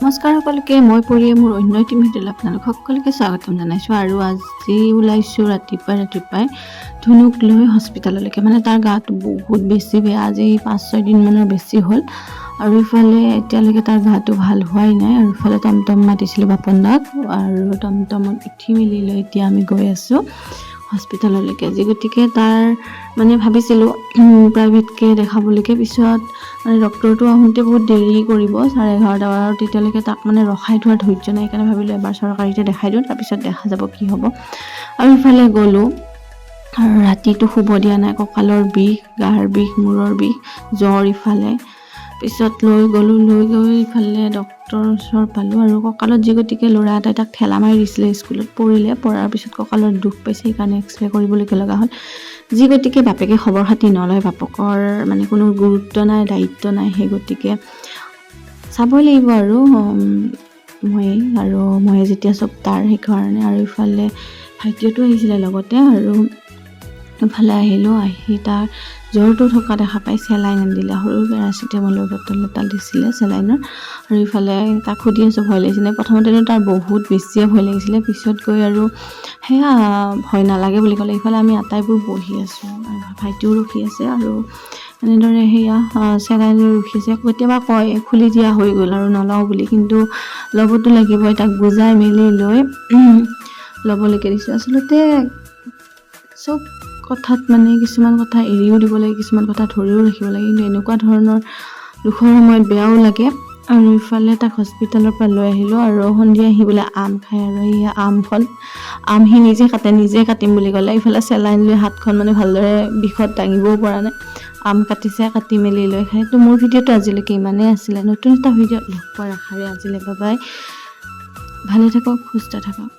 নমস্কাৰ সকলোকে, মই পৰিয়ে মোৰ অন্য এটি ভিডিঅ'লৈ আপোনালোক সকলোকে স্বাগতম জনাইছোঁ। আৰু আজি ওলাইছোঁ ৰাতিপুৱাই ধুনুক লৈ হস্পিটেললৈকে। মানে তাৰ গাটো বহুত বেছি বেয়া, আজি 5-6 দিনমানৰ বেছি হ'ল। আৰু ইফালে এতিয়ালৈকে তাৰ গাটো ভাল হোৱাই নাই। আৰু ইফালে টমটম মাতিছিলোঁ বাপন দাক, আৰু টমটমত উঠি মেলি লৈ এতিয়া আমি গৈ আছোঁ হস্পিটেললৈকে। যি গতিকে তাৰ মানে ভাবিছিলোঁ প্ৰাইভেটকৈ দেখাবলৈকে, পিছত মানে ডক্টৰটো আহোঁতে বহুত দেৰি কৰিব, 11:30 আৰু তেতিয়ালৈকে তাক মানে ৰখাই থোৱাৰ ধৈৰ্য নাই। সেইকাৰণে ভাবিলোঁ এবাৰ চৰকাৰীতে দেখাই দিওঁ, তাৰপিছত দেখা যাব কি হ'ব। আৰু ইফালে গ'লোঁ, আৰু ৰাতিটো শুব দিয়া নাই, কঁকালৰ বিষ, গাৰ বিষ, মূৰৰ বিষ, জ্বৰ ইফালে। পিছত লৈ গৈ ইফালে ডক্টৰৰ ওচৰ পালোঁ। আৰু কঁকালত যি গতিকে ল'ৰা এটাই তাক ঠেলা মাৰি দিছিলে, স্কুলত পৰাৰ পিছত কঁকালত দুখ পাইছে, সেইকাৰণে এক্সৰে কৰিবলৈকে লগা হ'ল। যি গতিকে বাপেকে খবৰ খাতি নলয়, বাপকৰ মানে কোনো গুৰুত্ব নাই, দায়িত্ব নাই। সেই গতিকে চাবই লাগিব আৰু মই যেতিয়া চব তাৰ সেইকাৰণে। আৰু ইফালে ভাইটিয়েতো আহিছিলে লগতে, আৰু ইফালে আহিলোঁ। আহি তাৰ জ্বৰটো থকা দেখা পাই চেলাইন আনিলে, সৰু পেৰাচিটামলৰ বটল এটা দিছিলে চেলাইনৰ। আৰু ইফালে তাক সুধি আছোঁ ভয় লাগিছিলে। প্ৰথমতেতো তাৰ বহুত বেছিয়ে ভয় লাগিছিলে, পিছত গৈ আৰু সেয়া ভয় নালাগে বুলি ক'লে। ইফালে আমি আটাইবোৰ বহি আছোঁ, ভাইটিও ৰখি আছে, আৰু এনেদৰে সেয়া চেলাইন লৈ ৰখিছে। কেতিয়াবা কয় খুলি দিয়া হৈ গ'ল আৰু নলওঁ বুলি, কিন্তু ল'বতো লাগিবই। তাক বুজাই মেলি লৈ ল'বলৈকে দিছোঁ। আচলতে চব কথাত মানে কিছুমান কথা এৰিও দিব লাগে, কিছুমান কথা ধৰিও ৰাখিব লাগে, কিন্তু এনেকুৱা ধৰণৰ দুখৰ সময়ত বেয়াও লাগে। আৰু ইফালে তাক হস্পিটেলৰ পৰা লৈ আহিলোঁ, আৰু সন্ধিয়া আহি বোলে আম খায়। আৰু সেয়া আম সি নিজে কাটিম বুলি ক'লে। ইফালে চেলাইন লৈ হাতখন মানে ভালদৰে বিষত দাঙিবও পৰা নাই, আম কাটি মেলি লৈ খায়। তো মোৰ ভিডিঅ'টো আজিলৈকে ইমানেই আছিলে। নতুন এটা ভিডিঅ'ত লগ পোৱাৰ আশাৰে আজিলৈ বাই বাই। ভালে থাকক, সুস্থ থাকক।